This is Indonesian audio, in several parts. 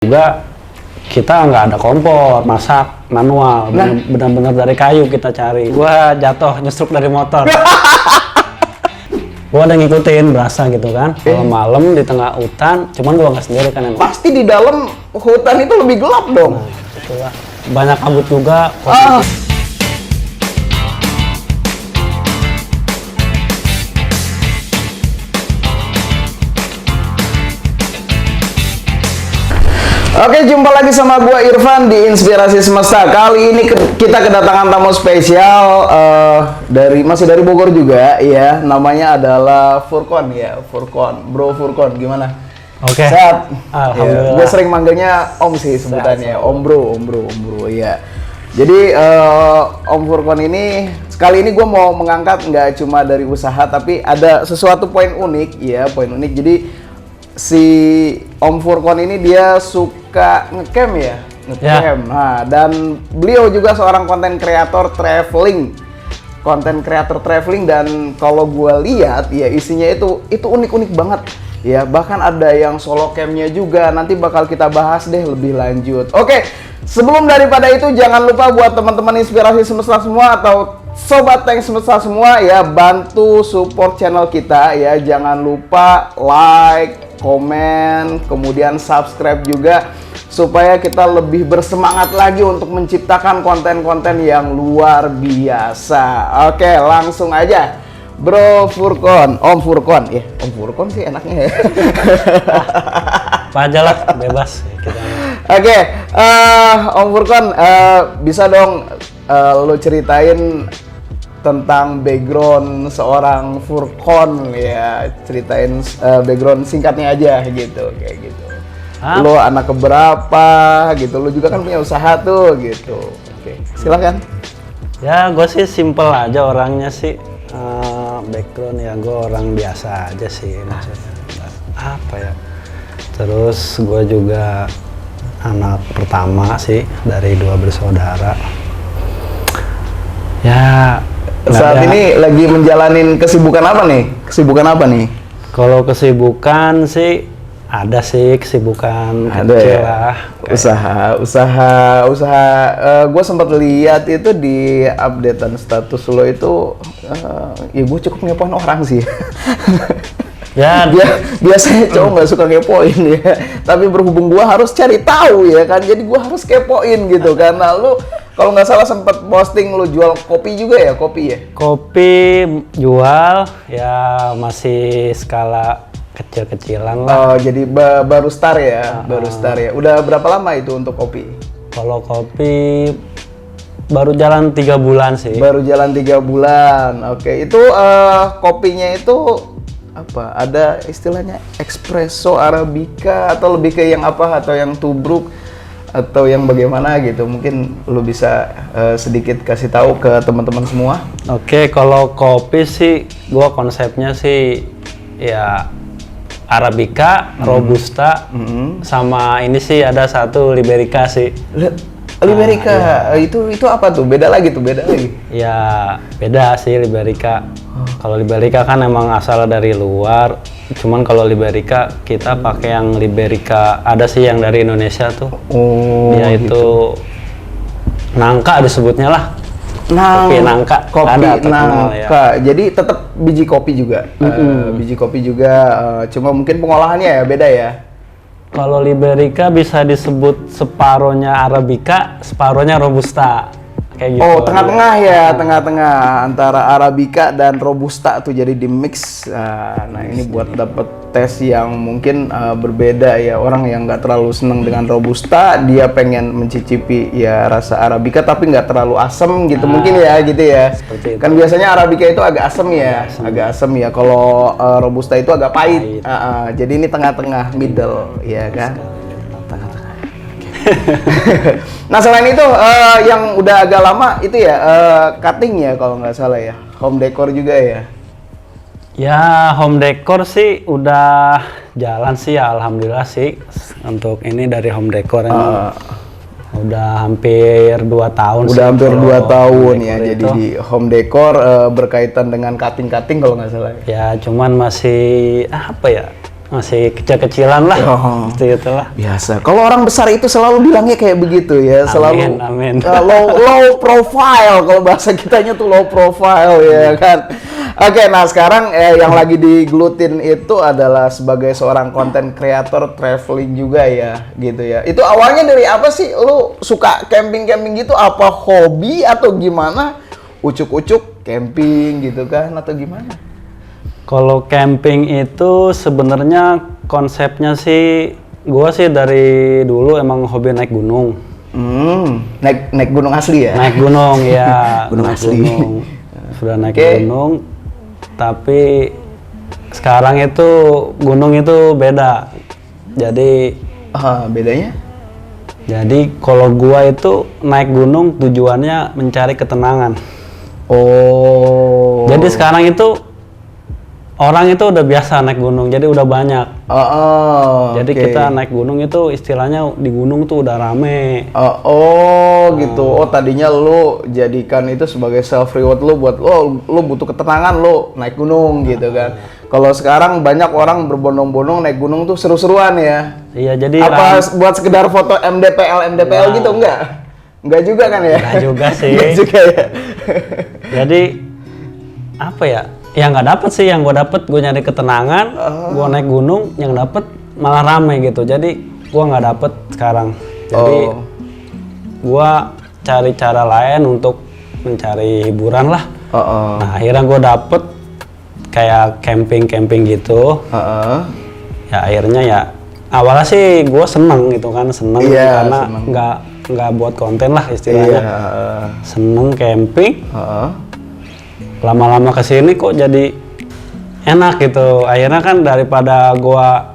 Juga kita nggak ada kompor, masak manual, benar-benar dari kayu kita cari. Gua jatuh nyesruk dari motor. Gua udah ngikutin, berasa gitu kan. Kalau malam di tengah hutan, cuman gua nggak sendiri kan. Pasti di dalam hutan itu lebih gelap dong. Nah, itulah. Banyak kabut juga. Oke, jumpa lagi sama gua Irfan di Inspirasi Semesta. Kali ini kita kedatangan tamu spesial masih dari Bogor juga ya. Namanya adalah Furqon ya, Furqon. Bro Furqon, gimana? Oke. Sehat. Alhamdulillah. Ya, gue sering manggilnya Om sih sebutannya, Om Bro ya. Jadi Om Furqon ini kali ini gue mau mengangkat nggak cuma dari usaha, tapi ada sesuatu poin unik ya, poin unik. Jadi si Om Furqon ini dia suka ngecamp ya, ngecamp. Nah, dan beliau juga seorang konten kreator traveling, dan kalau gue lihat ya isinya itu unik-unik banget ya. Bahkan ada yang solo campnya juga. Nanti bakal kita bahas deh lebih lanjut. Oke, sebelum daripada itu jangan lupa buat teman-teman Inspirasi Semesta semua atau Sobat Tank Semesta semua ya, bantu support channel kita ya. Jangan lupa like, komen, kemudian subscribe juga supaya kita lebih bersemangat lagi untuk menciptakan konten-konten yang luar biasa. Oke, langsung aja. Bro Furqon, Om Furqon. Ya, Om Furqon sih enaknya ya. Apa aja lah, bebas. Oke, Om Furqon, bisa dong lo ceritain tentang background seorang Furqon ya, ceritain background singkatnya aja gitu, kayak gitu. Lo anak keberapa gitu, lo juga kan punya usaha tuh gitu. Oke, silakan. Ya, gue sih simple aja orangnya sih. Background ya gue orang biasa aja sih maksudnya. Apa ya? Terus gue juga anak pertama sih dari 2 bersaudara. Ya. Saat ini lagi menjalanin kesibukan apa nih? Kalau kesibukan sih ada sih kesibukan kecil lah. Usaha. Gue sempat lihat itu di updatean status lo itu, ya gue cukup ngepoin orang sih. Ya, biasanya cowok nggak suka ngepoin ya. Tapi berhubung gue harus cari tahu ya kan, jadi gue harus kepoin gitu. Karena lu kalau nggak salah sempat posting lu jual kopi juga ya, Kopi jual ya, masih skala kecil-kecilan lah. Oh, jadi baru start ya, Udah berapa lama itu untuk kopi? Kalau kopi baru jalan 3 bulan sih. Baru jalan 3 bulan. Oke, itu kopinya itu apa? Ada istilahnya espresso arabica atau lebih ke yang apa? Atau yang tubruk? Atau yang bagaimana gitu, mungkin lu bisa sedikit kasih tahu ke teman-teman semua. Oke, kalau kopi sih gua konsepnya sih ya arabica, robusta, sama ini sih ada satu liberica sih. Liberica itu apa tuh? Beda lagi. Ya beda sih liberica. Kalau liberica kan emang asal dari luar. Cuman kalau liberica kita pakai yang liberica, ada sih yang dari Indonesia tuh. Oh, dia gitu. itu nangka disebutnya lah. Kopi nangka. Ya. Jadi tetap biji kopi juga. Cuma mungkin pengolahannya ya beda ya. Kalau liberica bisa disebut separohnya arabica, separohnya robusta. Kayak gitu. Oh, tengah-tengah ya, tengah-tengah antara arabica dan robusta tuh jadi di mix. Nah, ini buat dapet tes yang mungkin berbeda ya. Orang yang nggak terlalu seneng dengan robusta, dia pengen mencicipi ya rasa arabica tapi nggak terlalu asem gitu, mungkin ya gitu ya. Kan biasanya arabica itu agak asem ya. Kalau robusta itu agak pahit. Jadi ini tengah-tengah, middle ya kan. Nah, selain itu yang udah agak lama itu ya cutting ya kalau nggak salah ya, home decor juga ya. Ya, home decor sih udah jalan sih ya, alhamdulillah sih. Untuk ini dari home decor ini udah hampir 2 tahun. Udah hampir 2 tahun ya. Jadi di home decor berkaitan dengan cutting kalau nggak salah. Ya, cuman masih apa ya? masih kecil-kecilan lah, seperti itulah. Biasa. Kalau orang besar itu selalu bilangnya kayak begitu ya, selalu Amin. low profile, kalau bahasa kitanya tuh low profile ya kan. Oke, nah sekarang yang lagi digelutin itu adalah sebagai seorang content creator traveling juga ya, gitu ya. Itu awalnya dari apa sih? Lu suka camping-camping gitu, apa hobi atau gimana? Ucuk-ucuk camping gitu kan atau gimana? Kalau camping itu sebenarnya konsepnya sih, gua sih dari dulu emang hobi naik gunung. Naik gunung asli ya? Naik gunung ya. Gunung naik asli. Gunung. Sudah naik gunung, tapi sekarang itu gunung itu beda. Jadi bedanya? Jadi kalau gua itu naik gunung tujuannya mencari ketenangan. Oh. Jadi sekarang itu orang itu udah biasa naik gunung, jadi udah banyak. Jadi kita naik gunung itu istilahnya di gunung tuh udah rame. Gitu. Oh, tadinya lu jadikan itu sebagai self reward lu buat lu butuh ketenangan lu naik gunung gitu kan. Kalau sekarang banyak orang berbondong-bondong naik gunung tuh seru-seruan ya. Iya, jadi apa buat sekedar foto MDPL gitu enggak? Enggak juga kan ya? Enggak juga sih. Enggak juga ya. Jadi apa ya? Yang nggak dapet sih, yang gue dapet gue nyari ketenangan, gue naik gunung, yang dapet malah rame gitu. Jadi gue nggak dapet sekarang. Jadi gue cari cara lain untuk mencari hiburan lah. Nah akhirnya gue dapet kayak camping gitu. Ya akhirnya ya awalnya sih gue seneng gitu kan, karena nggak buat konten lah istilahnya. Seneng camping. Lama-lama kesini kok jadi enak gitu. Akhirnya kan daripada gua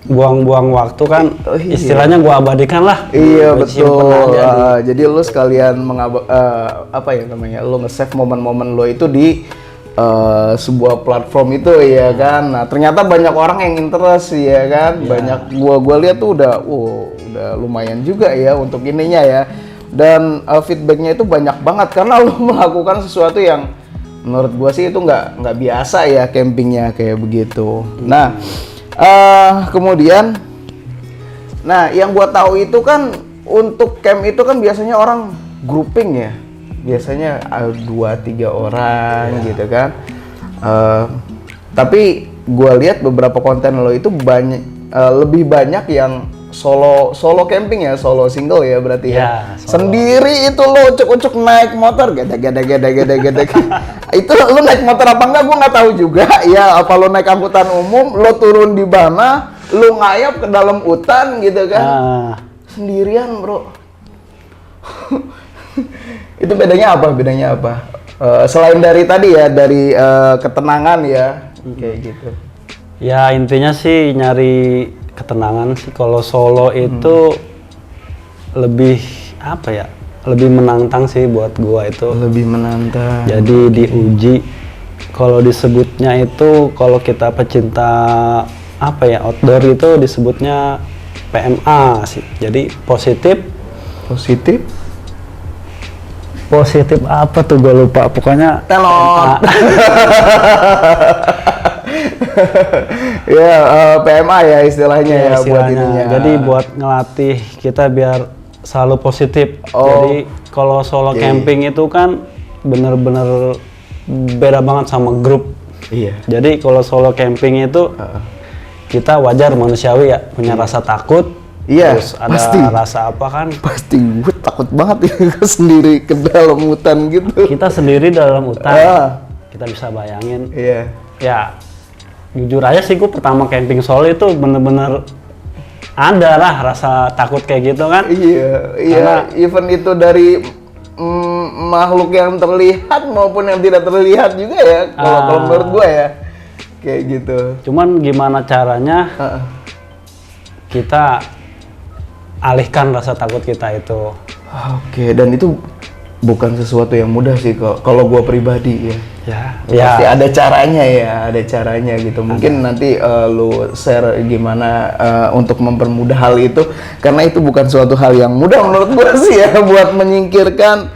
buang-buang waktu kan, istilahnya gua abadikan lah. Iya betul. Jadi lu sekalian lu nge-save momen-momen lo itu di sebuah platform itu ya kan. Nah ternyata banyak orang yang interest ya kan. Banyak gua lihat tuh udah lumayan juga ya untuk ininya ya. Dan feedbacknya itu banyak banget karena lo melakukan sesuatu yang menurut gua sih itu nggak biasa ya, campingnya kayak begitu. Nah kemudian yang gua tahu itu kan untuk camp itu kan biasanya orang grouping ya, biasanya 2-3 orang gitu kan. Tapi gua lihat beberapa konten lo itu lebih banyak yang solo camping ya, solo single ya berarti ya. Sendiri itu lo ucuk-ucuk naik motor gede. Itu lo naik motor apa enggak gue nggak tahu juga ya. Apa lo naik angkutan umum, lo turun di mana, lo ngayap ke dalam hutan gitu kan. Sendirian bro. Itu bedanya apa? Selain dari tadi ya, dari ketenangan ya, kayak gitu. Ya intinya sih nyari ketenangan sih. Kalau solo itu lebih apa ya? Lebih menantang sih buat gua itu. Lebih menantang. Jadi diuji. Kalau disebutnya itu, kalau kita pecinta apa ya, outdoor itu disebutnya PMA sih. Jadi positif apa tuh gue lupa. Pokoknya telot. Ya PMA ya istilahnya ya buat ininya. Jadi buat ngelatih kita biar selalu positif. Jadi kalau solo camping itu kan bener-bener beda banget sama grup. Iya. Jadi kalau solo camping itu kita wajar manusiawi ya, punya rasa takut. Iya, terus ada pasti. Rasa apa kan? Pasti, gue takut banget ya sendiri ke dalam hutan gitu. Kita sendiri dalam hutan, kita bisa bayangin. Iya. Ya, jujur aja sih gue pertama camping solo itu bener-bener ada lah rasa takut kayak gitu kan. Iya. Karena even itu dari makhluk yang terlihat maupun yang tidak terlihat juga ya. Kalau menurut gue ya, kayak gitu. Cuman gimana caranya kita alihkan rasa takut kita itu. Oke, dan itu bukan sesuatu yang mudah sih kalau gue pribadi ya. Pasti ada caranya gitu. Mungkin nanti lu share gimana untuk mempermudah hal itu, karena itu bukan suatu hal yang mudah menurut gue sih ya buat menyingkirkan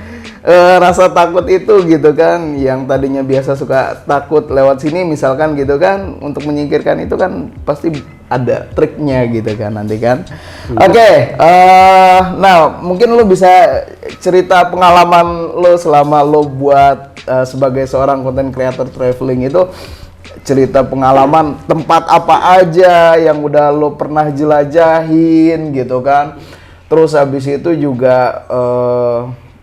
rasa takut itu gitu kan, yang tadinya biasa suka takut lewat sini misalkan gitu kan, untuk menyingkirkan itu kan pasti ada triknya gitu kan nanti kan. Oke, nah mungkin lo bisa cerita pengalaman lo selama lo buat sebagai seorang content creator traveling itu, cerita pengalaman tempat apa aja yang udah lo pernah jelajahin gitu kan. Terus habis itu juga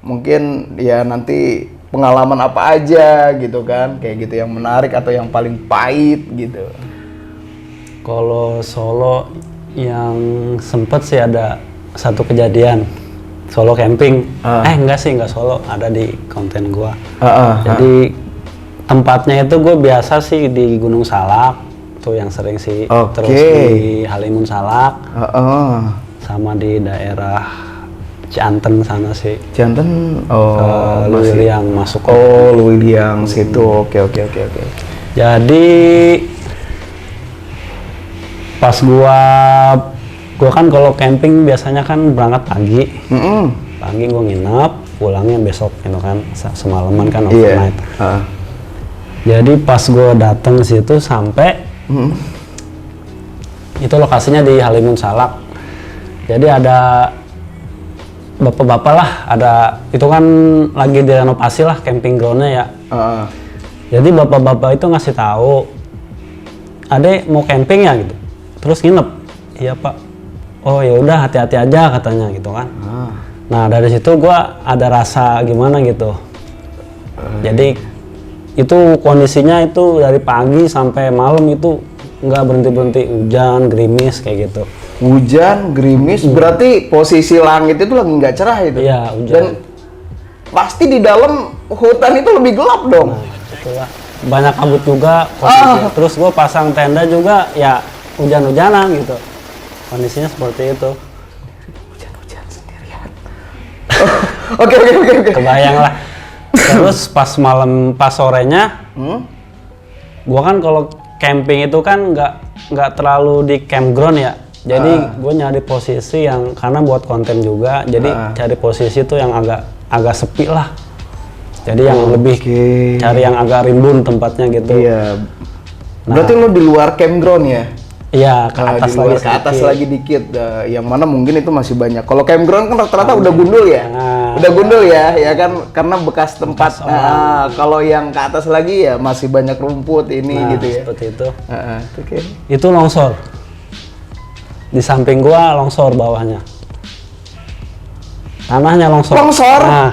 mungkin ya nanti pengalaman apa aja gitu kan, kayak gitu yang menarik atau yang paling pahit gitu. Kalau Solo yang sempet sih ada satu kejadian Solo camping. Enggak Solo, ada di konten gua. Jadi tempatnya itu gue biasa sih di Gunung Salak, tuh yang sering sih. Terus di Halimun Salak, sama di daerah Cianten sana sih. Cianten, Luwiliang masuk. Luwiliang situ. Oke. Jadi pas gua kan kalau camping biasanya kan berangkat pagi. Pagi gua nginep, pulangnya besok gitu kan, semalaman kan overnight. Jadi pas gua datang ke situ sampai itu lokasinya di Halimun Salak. Jadi ada bapak-bapak lah, ada itu kan lagi direnovasi lah camping groundnya ya. Jadi bapak-bapak itu ngasih tahu, "Adek mau camping ya?" gitu. Terus nginep. "Iya Pak." "Oh ya udah, hati-hati aja," katanya gitu kan. Nah dari situ gua ada rasa gimana gitu. Jadi itu kondisinya itu dari pagi sampai malam itu nggak berhenti-berhenti, hujan, gerimis kayak gitu. Hujan, gerimis, berarti posisi langit itu lagi nggak cerah itu. Iya, hujan. Dan pasti di dalam hutan itu lebih gelap dong. Nah, itulah. Banyak kabut juga posisinya. Terus gue pasang tenda juga ya hujan-hujanan gitu. Kondisinya seperti itu. Hujan-hujan sendirian. Oke. Kebayang lah. Terus pas sorenya, gue kan kalau camping itu kan nggak terlalu di campground ya. Jadi gue nyari posisi yang, karena buat konten juga, jadi cari posisi tuh yang agak sepi lah. Jadi yang lebih cari yang agak rimbun tempatnya gitu. Iya. Berarti lo di luar campground ya? Iya, ke atas lagi ke atas lagi dikit. Yang mana mungkin itu masih banyak. Kalau campground kan rata-rata udah gundul ya. Udah gundul ya kan, karena bekas tempat. Kalau yang ke atas lagi ya masih banyak rumput ini gitu ya. Seperti itu. Itu longsor. Di samping gua longsor bawahnya. Tanahnya longsor. Nah,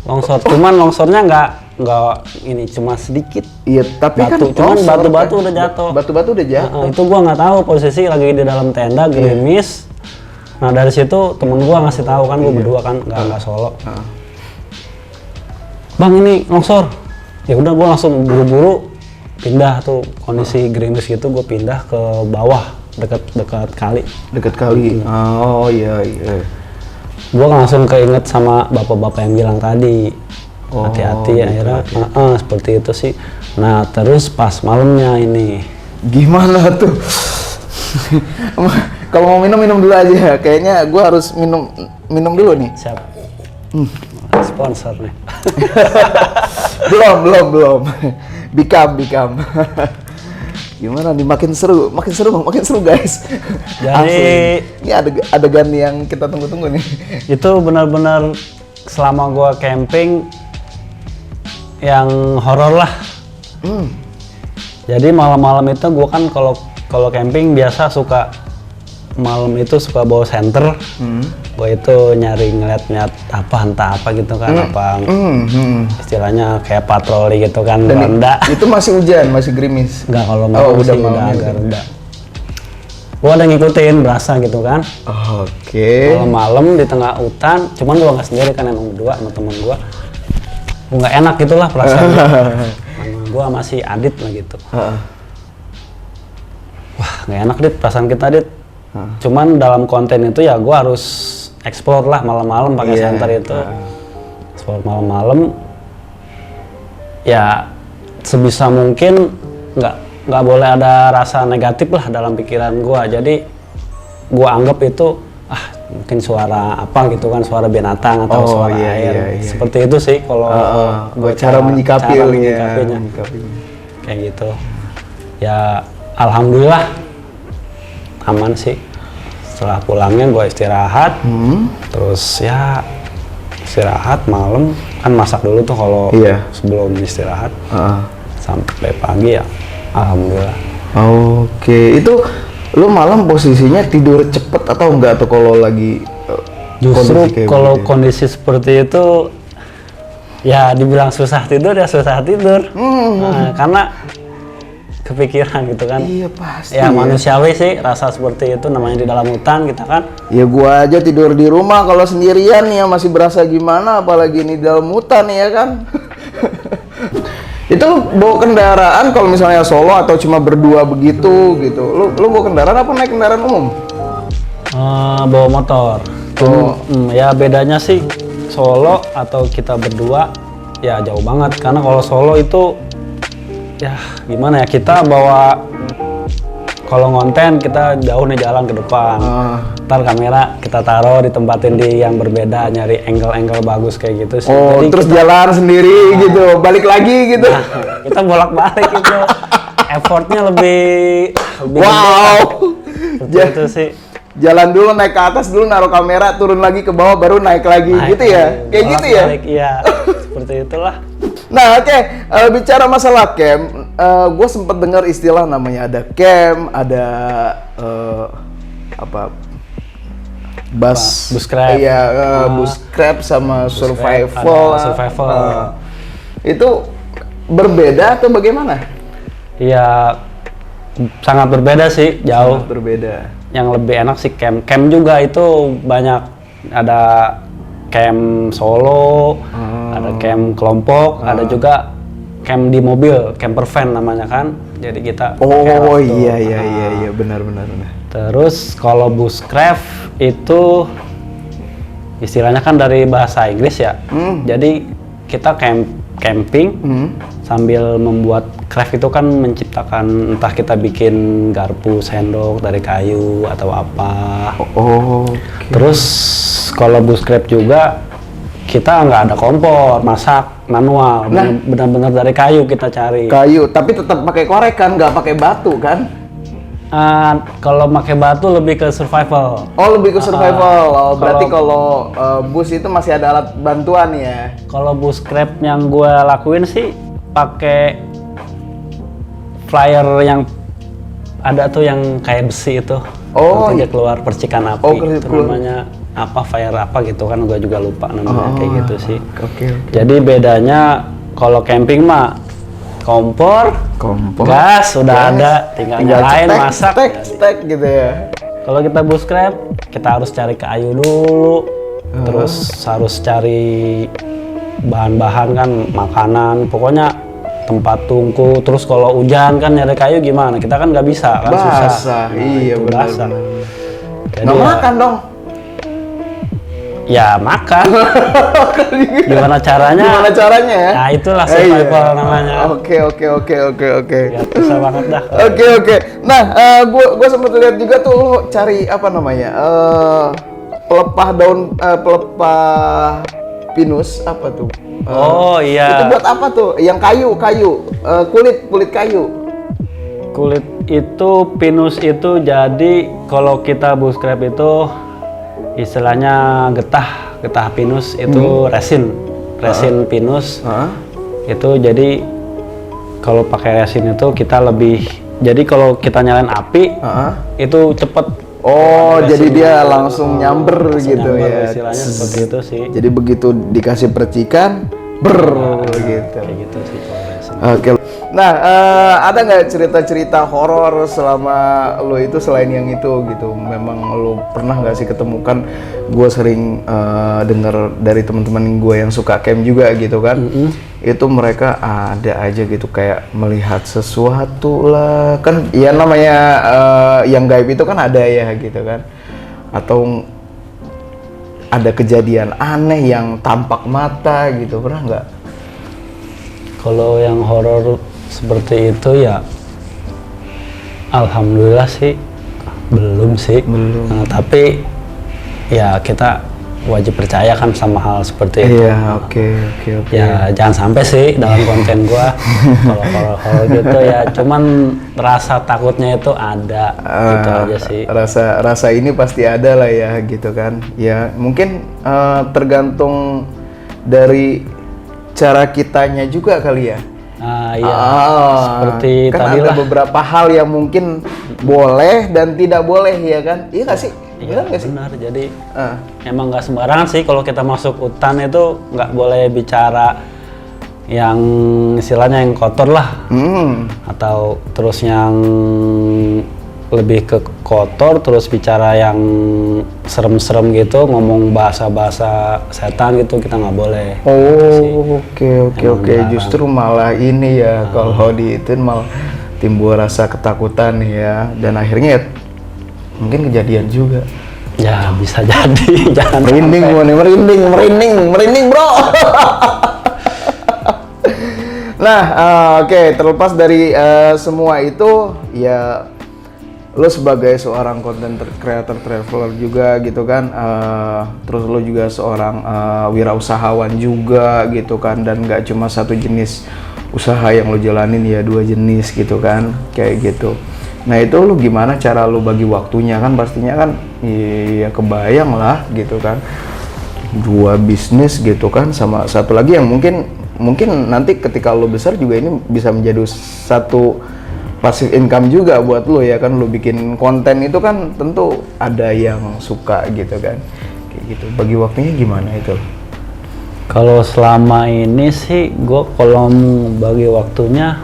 longsor. Cuman longsornya nggak ini, cuma sedikit. Iya, tapi batu. Cuman batu-batu udah jatuh. Batu-batu udah jatuh. Itu gua nggak tahu, posisi lagi di dalam tenda, gerimis. Nah dari situ temen gua ngasih tahu kan, gua berdua kan nggak solo. "Bang, ini longsor." Ya udah gua langsung buru-buru pindah tuh, kondisi gerimis gitu, gua pindah ke bawah dekat kali. Oh iya. Gua langsung keinget sama bapak-bapak yang bilang tadi. Hati-hati, akhirnya seperti itu sih. Nah terus pas malamnya ini gimana tuh? Kalau mau minum dulu aja. Kayaknya gue harus minum dulu nih. Siap. Sponsor nih. belum. Bikam. Gimana nih, makin seru guys. Jadi ini adegan yang kita tunggu-tunggu nih. Itu benar-benar selama gua camping yang horor lah. Jadi malam-malam itu gua kan kalau camping biasa suka malam itu suka bawa senter. Gua itu nyari ngeliat entah apa gitu kan, istilahnya kayak patroli gitu kan. Dan itu masih hujan, masih gerimis? Enggak, kalau malam sih udah agak reda. Gua ada ngikutin, berasa gitu kan. Malam-malam di tengah hutan, cuman gua nggak sendiri kan, emang berdua sama temen gua. Gua nggak enak gitulah perasaannya. Gua masih Adit lah gitu. Wah, nggak enak Dit, perasaan kita Dit. Cuman dalam konten itu ya gua harus explore lah malam-malam pakai senter itu. Explore malam-malam. Ya sebisa mungkin nggak boleh ada rasa negatif lah dalam pikiran gua. Jadi gua anggap itu mungkin suara apa gitu kan, suara binatang atau suara iya, air. iya, iya. Seperti itu sih kalau gue cara menyikapinya. kayak gitu. Ya alhamdulillah aman sih. Setelah pulangnya gue istirahat, terus ya istirahat malam kan masak dulu tuh kalau Iya. sebelum istirahat sampai pagi ya alhamdulillah. Oke, itu lu malam posisinya tidur cepet atau enggak tuh kalau lagi Justru kondisi kayak kalau begitu? kondisi seperti itu ya dibilang susah tidur ya susah tidur. Nah, karena kepikiran gitu kan. Iya pasti. Ya manusiawi sih rasa seperti itu, namanya di dalam hutan kita kan. Ya gua aja tidur di rumah kalau sendirian ya masih berasa gimana, apalagi ini di dalam hutan ya kan. Itu lu bawa kendaraan kalau misalnya solo atau cuma berdua begitu gitu. Lu bawa kendaraan apa naik kendaraan umum? Bawa motor. Ya bedanya sih solo atau kita berdua ya jauh banget, karena kalau solo itu ya gimana ya, kita bawa kalau ngonten kita jauh nih jalan ke depan. Ntar kamera kita taruh ditempatin di yang berbeda, nyari angle-angle bagus kayak gitu sih. Oh, Jadi terus jalan sendiri gitu, balik lagi gitu. kita bolak-balik gitu. Effortnya lebih Wow. gede. Seperti itu sih. Jalan dulu, naik ke atas dulu, naruh kamera, turun lagi ke bawah, baru naik lagi gitu ya? Kayak gitu ya? Bolak-balik, iya. Seperti itulah. Nah, oke. Bicara masalah camp, gue sempat dengar istilah namanya ada camp, ada apa? Bushcraft. Iya, bushcraft sama survival. Ada survival. Itu berbeda atau bagaimana? Iya, sangat berbeda sih, jauh. Sangat berbeda. Yang lebih enak sih camp. Camp juga itu banyak, ada camp solo, ada camp kelompok, ada juga camp di mobil, camper van namanya kan. Jadi kita pakai Oh rafting. iya, benar. Terus kalau bushcraft itu istilahnya kan dari bahasa Inggris ya. Jadi kita camping sambil membuat craft itu kan menciptakan, entah kita bikin garpu, sendok dari kayu atau apa. Terus kalau bushcraft juga kita nggak ada kompor, masak manual, benar-benar dari kayu kita cari. Kayu, tapi tetap pakai korek kan, nggak pakai batu kan? Kalau pakai batu lebih ke survival. Oh, lebih ke survival. Berarti kalau bus itu masih ada alat bantuan ya? Kalau bushcraft yang gue lakuin sih pakai flyer yang ada tuh yang kayak besi itu. Oh, nanti dia keluar percikan api. Itu namanya apa, fire apa gitu kan, gue juga lupa namanya kayak gitu sih. Oke. Jadi bedanya kalau camping mah kompor, gas sudah ada, tinggal nyalain, masak. Stek gitu ya. Kalau kita bushcraft, kita harus cari kayu dulu, terus harus cari bahan-bahan kan, makanan, pokoknya tempat tungku. Terus kalau hujan kan nyari kayu gimana? Kita kan nggak bisa kan, susah. Basah, iya itu benar. basah. Jadi Nggak ya, makan dong. ya makan. Gimana caranya? Gimana caranya ya? Nah itulah survival namanya. Oke. Ya, susah banget dah. Oke. Nah, gua sempat lihat juga tuh lu cari apa namanya? Pelepah daun, pelepah pinus apa tuh? Oh iya. Itu buat apa tuh? Yang kayu, kulit kayu. Kulit itu, pinus itu, jadi kalau kita bushcraft itu istilahnya getah pinus itu resin pinus. Itu jadi kalau pakai resin itu kita lebih, jadi kalau kita nyalain api itu cepet. Oh, jadi dia langsung nyamber gitu ya. Istilahnya seperti itu sih. Jadi begitu dikasih percikan, gitu. Kayak gitu sih kalau resin. Oke. Nah, ada nggak cerita-cerita horor selama lo itu selain yang itu gitu? Memang lo pernah nggak sih ketemukan? Gue sering dengar dari teman-teman gue yang suka camp juga gitu kan. Itu mereka ada aja gitu kayak melihat sesuatu lah. Kan ya namanya yang gaib itu kan ada ya gitu kan. Atau ada kejadian aneh yang tampak mata gitu, pernah nggak? Kalau yang horor seperti itu ya alhamdulillah sih belum sih. Nah, tapi ya kita wajib percaya kan sama hal seperti itu. Iya, oke. Ya jangan sampai sih dalam konten gua kalau gitu ya, cuman rasa takutnya itu ada, gitu aja sih. Rasa ini pasti ada lah ya gitu kan. Ya mungkin tergantung dari cara kitanya juga kali ya. Iya, seperti kan tadi ada lah. beberapa hal yang mungkin boleh dan tidak boleh ya kan. Iya nggak sih? Iya, Benar nggak sih? benar. Jadi emang nggak sembarangan sih kalau kita masuk hutan itu, nggak boleh bicara yang istilahnya yang kotor lah, atau terus yang lebih ke kotor, terus bicara yang serem-serem gitu, ngomong bahasa-bahasa setan gitu, kita nggak boleh. Oh, oke. dilarang. Justru malah ini ya, kalau itu malah timbul rasa ketakutan ya, dan akhirnya ya, mungkin kejadian juga. Ya bisa jadi, jangan Merinding sampai. gua nih, merinding bro. Nah, oke, terlepas dari semua itu, ya lo sebagai seorang content creator traveler juga gitu kan, terus lo juga seorang wirausahawan juga gitu kan, dan nggak cuma satu jenis usaha yang lo jalanin ya, 2 jenis gitu kan, kayak gitu. Nah itu lo gimana cara lo bagi waktunya kan, pastinya kan ya kebayang lah gitu kan, 2 bisnis gitu kan, sama satu lagi yang mungkin nanti ketika lo besar juga ini bisa menjadi satu passive income juga buat lo ya kan. Lo bikin konten itu kan tentu ada yang suka gitu kan, kayak gitu. Bagi waktunya gimana itu? Kalau selama ini sih gue kalau bagi waktunya,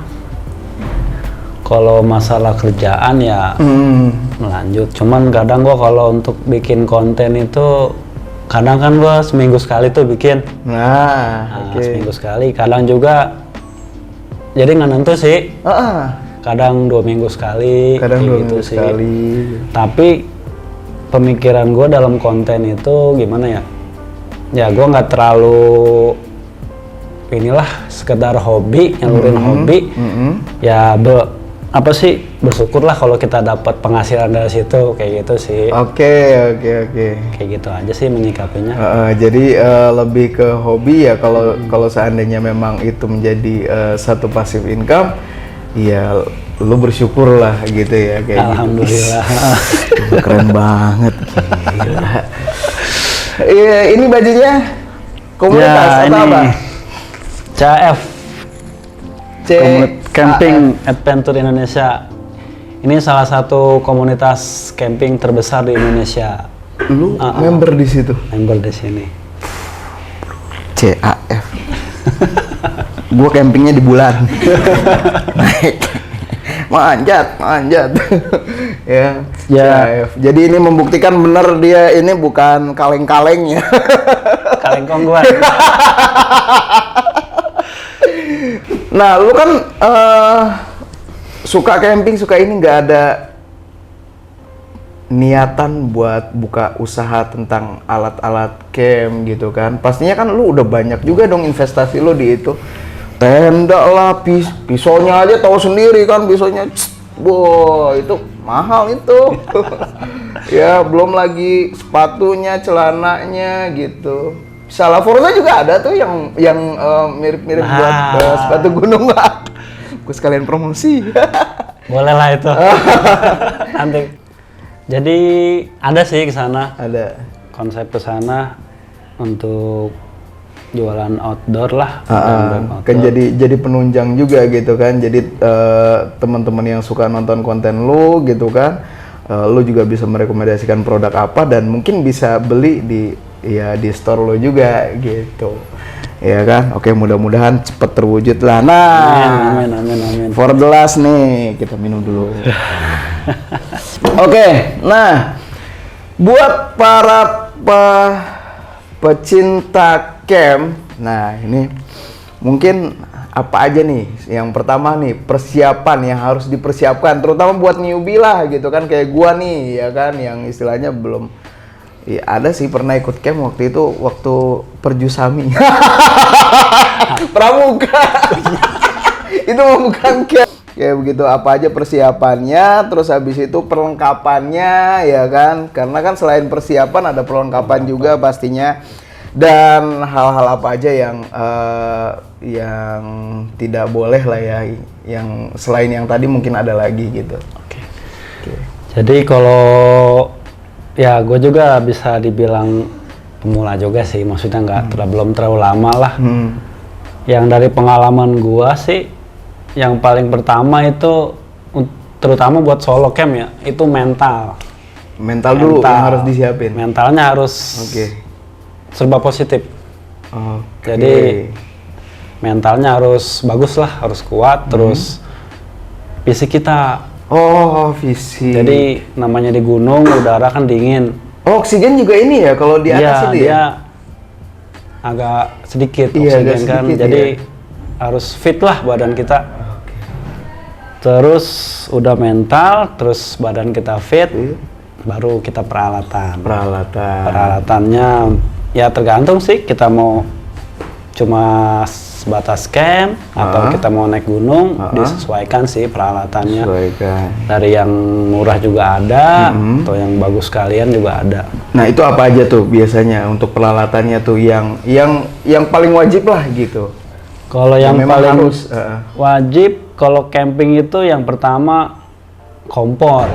kalau masalah kerjaan ya lanjut. Cuman kadang gue kalau untuk bikin konten itu, kadang kan gue seminggu sekali tuh bikin. Nah, oke. Seminggu sekali. Kadang juga jadi nggak nentu sih. Kadang 2 minggu sekali. Kadang kayak 2 gitu minggu sih. sekali. Tapi pemikiran gue dalam konten itu gimana ya? Ya gue nggak terlalu inilah, sekedar hobi, nyalurin hobi. Ya bersyukurlah kalau kita dapat penghasilan dari situ, kayak gitu sih. Oke. Kayak gitu aja sih menyikapinya. Jadi lebih ke hobi ya, kalau seandainya memang itu menjadi satu passive income, ya lu bersyukur lah gitu ya, kayak Alhamdulillah. gitu. Keren banget, gila. Ini bajunya komunitas Ya, atau ini apa? CAF, CAF. Camping Adventure Indonesia. Ini salah satu komunitas camping terbesar di Indonesia. Lu member di situ? Member di sini. CAF. Gua campingnya di bulan. Naik. Manjat. Ya. CAF. Jadi ini membuktikan bener dia ini bukan kaleng-kaleng ya. Kaleng kongguan. Nah, lu kan suka camping, suka ini, nggak ada niatan buat buka usaha tentang alat-alat camp gitu kan? Pastinya kan lu udah banyak juga dong investasi lu di itu. Tenda lah, pisaunya aja tahu sendiri kan, pisaunya, wow itu mahal itu. Ya, belum lagi sepatunya, celananya gitu. Salah Forza juga ada tuh yang mirip-mirip buat sepatu gunung lah. Gue sekalian promosi. Boleh lah itu. Nanti. Jadi ada sih ke sana. Ada. Konsep ke sana untuk jualan outdoor lah. Kan jadi penunjang juga gitu kan. Jadi teman-teman yang suka nonton konten lu gitu kan, lu juga bisa merekomendasikan produk apa dan mungkin bisa beli di store lo juga gitu, ya kan? Oke, mudah-mudahan cepet terwujud lah. Nah, Amin. for the last nih, kita minum dulu. Oke, nah buat para pecinta camp, nah ini mungkin apa aja nih? Yang pertama nih, persiapan yang harus dipersiapkan, terutama buat newbie lah gitu kan, kayak gua nih ya kan, yang istilahnya belum. Iya, ada sih pernah ikut camp waktu itu, waktu Perjusami. Pramuka. Itu bukan camp. Kayak begitu, apa aja persiapannya, terus habis itu perlengkapannya, ya kan? Karena kan selain persiapan ada perlengkapan juga pastinya. Dan hal-hal apa aja yang tidak boleh lah ya, yang selain yang tadi mungkin ada lagi gitu. Oke. Jadi kalau ya gue juga bisa dibilang pemula juga sih, maksudnya belum terlalu lama lah. Yang dari pengalaman gue sih, yang paling pertama itu terutama buat solo camp ya, itu mental. Mental dulu yang harus disiapin. Mentalnya harus serba positif. Jadi mentalnya harus bagus lah, harus kuat, terus fisik kita. Fisik. Jadi namanya di gunung, udara kan dingin. Oksigen juga ini ya kalau di atas itu ya? Dia agak sedikit Iya, oksigen agak kan, sedikit, jadi harus fit lah badan kita. Terus udah mental, terus badan kita fit, baru kita peralatan. Peralatannya ya tergantung sih, kita mau cuma sebatas camp atau kita mau naik gunung, disesuaikan sih peralatannya. Dari yang murah juga ada, atau yang bagus sekalian juga ada. Nah itu apa aja tuh biasanya untuk peralatannya tuh yang paling wajib lah gitu? Kalau yang paling harus wajib kalau camping itu yang pertama kompor.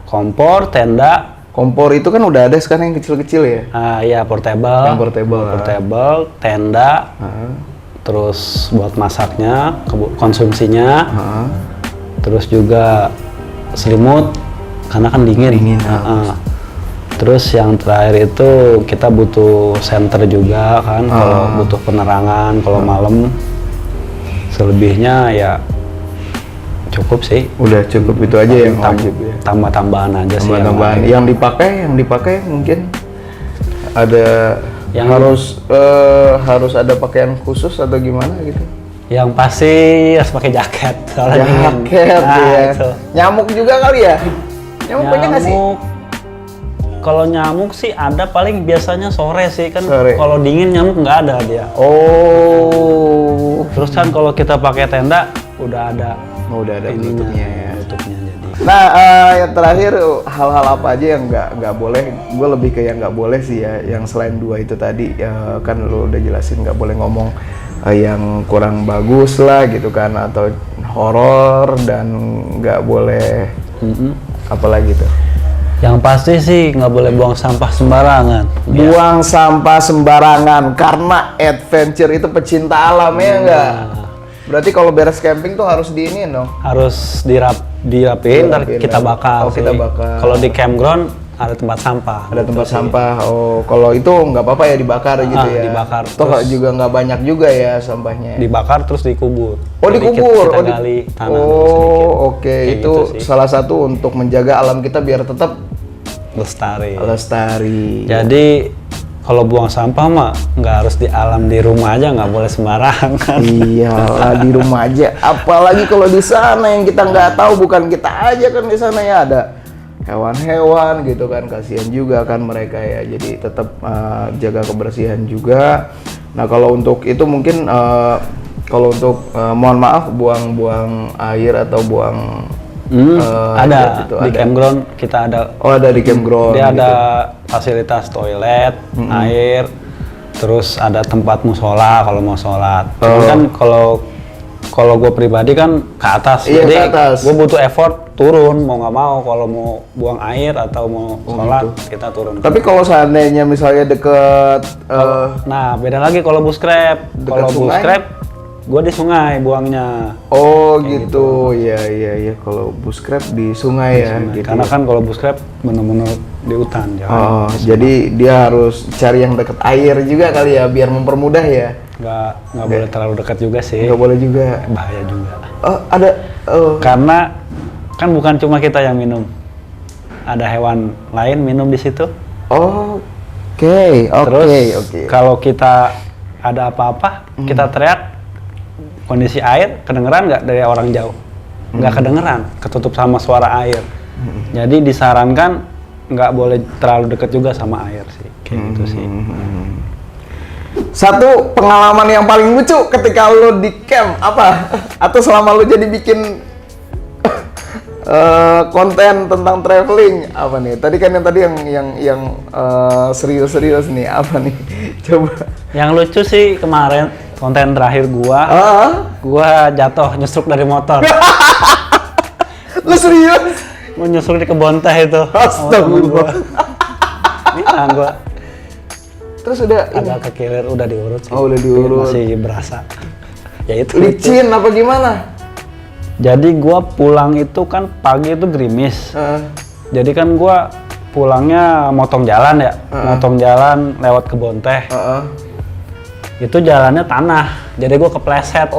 Kompor, tenda. Kompor itu kan udah ada sekarang yang kecil-kecil ya? Iya, portable. Yang portable. Tenda. Terus buat masaknya, konsumsinya. Terus juga selimut, karena kan dingin. Terus yang terakhir itu kita butuh senter juga kan, kalau butuh penerangan, kalau malam. Selebihnya ya cukup sih. Udah cukup itu aja yang wajib ya. Tambah-tambahan aja sih. Tambah-tambahan. Yang dipakai mungkin ada yang harus ada pakaian khusus atau gimana gitu. Yang pasti harus pakai jaket. Jaket ya. Itu. Nyamuk juga kali ya? Nyamuk banyak nggak sih? Kalau nyamuk sih ada, paling biasanya sore sih kan. Kalau dingin nyamuk nggak ada dia. Terus kan kalau kita pakai tenda udah ada penutupnya ya. Jadi. Nah yang terakhir hal-hal apa aja yang nggak boleh? Gue lebih ke yang nggak boleh sih ya. Yang selain dua itu tadi kan lo udah jelasin nggak boleh ngomong yang kurang bagus lah gitu kan, atau horor, dan nggak boleh apalagi tuh. Yang pasti sih nggak boleh buang sampah sembarangan. Buang sampah sembarangan karena adventure itu pecinta alam ya enggak? Berarti kalau beres camping tuh harus diinin dong? Harus dirapiin, ntar kita bakar. Kita bakar. Kalau di campground ada tempat sampah. Ada tempat sampah. Kalau itu nggak apa-apa ya dibakar gitu ya? Dibakar. Toh juga nggak banyak juga ya sampahnya. Dibakar terus dikubur. Dikubur. Kita gali tanah. Oke. Itu gitu salah satu untuk menjaga alam kita biar tetap lestari. Jadi kalau buang sampah mah nggak harus di alam, di rumah aja, nggak boleh sembarangan. Iyalah, di rumah aja. Apalagi kalau di sana yang kita nggak tahu, bukan kita aja kan di sana ya, ada hewan-hewan gitu kan, kasihan juga kan mereka ya. Jadi tetap jaga kebersihan juga. Nah kalau untuk itu mungkin kalau untuk mohon maaf buang-buang air atau buang ada di campground kita ada. Ada di campground. Dia ada fasilitas toilet, air, terus ada tempat musola kalau mau sholat. Kan kalau gue pribadi kan ke atas, jadi gue butuh effort turun mau nggak mau, kalau mau buang air atau mau sholat gitu. Kita turun. Tapi kalau seandainya misalnya deket, nah beda lagi kalau buskrep. Kalau buskrep gue di sungai buangnya. Gitu. Iya. Kalau buskrep di sungai ya. Gitu. Karena kan kalau buskrep bener-bener di hutan. Jadi dia harus cari yang deket air juga kali ya, biar mempermudah ya. Nggak boleh terlalu dekat juga sih. Nggak boleh juga. Bahaya juga. Karena kan bukan cuma kita yang minum. Ada hewan lain minum di situ. Oke. Kalau kita ada apa-apa, kita teriak, kondisi air kedengeran nggak dari orang jauh? Nggak kedengeran, ketutup sama suara air. Jadi disarankan nggak boleh terlalu dekat juga sama air sih, kayak gitu sih. Satu pengalaman yang paling lucu ketika lo di camp apa? Atau selama lo jadi bikin konten tentang traveling apa nih? Tadi kan yang serius-serius nih apa nih? Coba. Yang lucu sih kemarin konten terakhir gua jatuh nyusruk dari motor. Lo serius? Mau nyusruk di kebun teh itu. Astagfirullah. Hilang gua. Terus udah Agak kekilir, udah diurut sih. Oh, udah diurut. Masih berasa. Ya itu. Licin apa gimana? Jadi gua pulang itu kan pagi itu gerimis. Jadi kan gua pulangnya motong jalan ya. Motong jalan lewat kebun teh. Itu jalannya tanah. Jadi gua kepleset.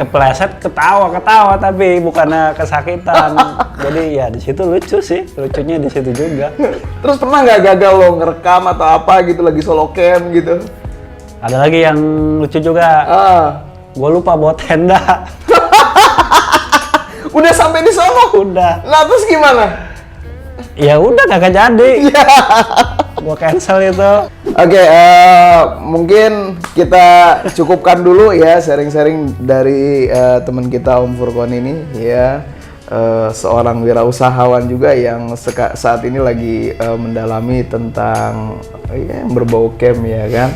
Kepleset ketawa tapi bukannya kesakitan. Jadi ya di situ lucu sih. Lucunya di situ juga. Terus pernah nggak gagal lo ngerekam atau apa gitu lagi solo cam gitu? Ada lagi yang lucu juga. Gua lupa bawa tenda. Udah sampai di sono? Udah. Nah terus gimana? Ya udah kagak jadi. Gua cancel itu. Oke, mungkin kita cukupkan dulu ya sharing-sharing dari teman kita Om Furqon ini ya. Seorang wirausahawan juga yang saat ini lagi mendalami tentang yang berbau camp ya kan.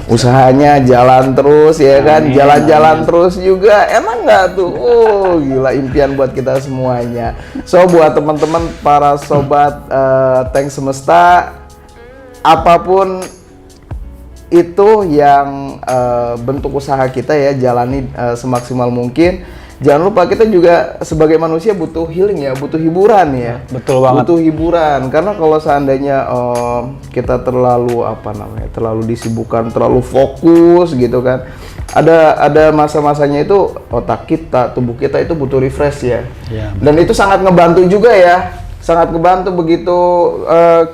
Usahanya jalan terus ya kan, jalan-jalan terus juga. Enak nggak tuh? Oh gila, impian buat kita semuanya. So buat teman-teman para sobat Tank Semesta, apapun itu yang bentuk usaha kita ya, jalani semaksimal mungkin. Jangan lupa kita juga sebagai manusia butuh healing ya, butuh hiburan ya. Betul banget. Butuh hiburan karena kalau seandainya kita terlalu terlalu disibukkan, terlalu fokus gitu kan. Ada masa-masanya itu otak kita, tubuh kita itu butuh refresh ya. Dan itu sangat ngebantu juga ya. Sangat ngebantu begitu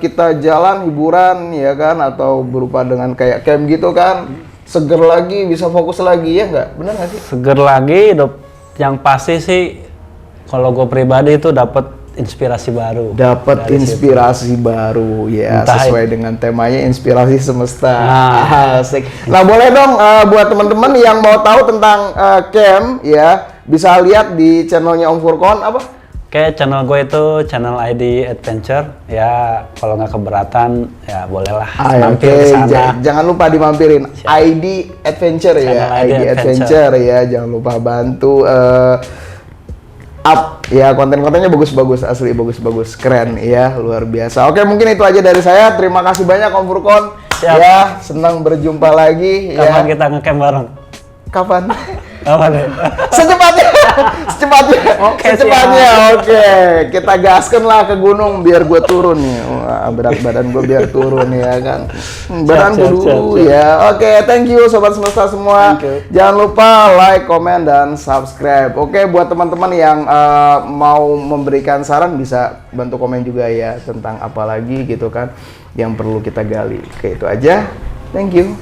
kita jalan hiburan ya kan, atau berupa dengan kayak camp gitu kan. Seger lagi, bisa fokus lagi ya nggak? Benar nggak sih? Seger lagi, yang pasti sih kalau gue pribadi itu dapat inspirasi baru. Dapat inspirasi baru ya, sesuai dengan temanya inspirasi semesta. Asik. Nah boleh dong buat teman-teman yang mau tahu tentang camp ya, bisa lihat di channelnya Om Furqon apa? Oke, channel gue itu channel ID Adventure ya. Kalau nggak keberatan ya bolehlah mampir ke sana. Jangan lupa dimampirin. Siap. ID Adventure ya, ID Adventure ya. Jangan lupa bantu up ya, konten-kontennya bagus-bagus, asli bagus-bagus, keren ya, luar biasa. Oke, mungkin itu aja dari saya. Terima kasih banyak Om Furqon. Siap. Ya, senang berjumpa lagi. Kapan kita nge-camp bareng? Kapan? Kapan ya? Secepatnya. Oke, kita gaskan lah ke gunung biar gue turun nih. Berat badan gue biar turun ya kan. Badan gue dulu ya. Oke, thank you sobat semesta semua. Jangan lupa like, komen, dan subscribe. Oke, buat teman-teman yang mau memberikan saran bisa bantu komen juga ya tentang apa lagi gitu kan yang perlu kita gali. Oke, itu aja. Thank you.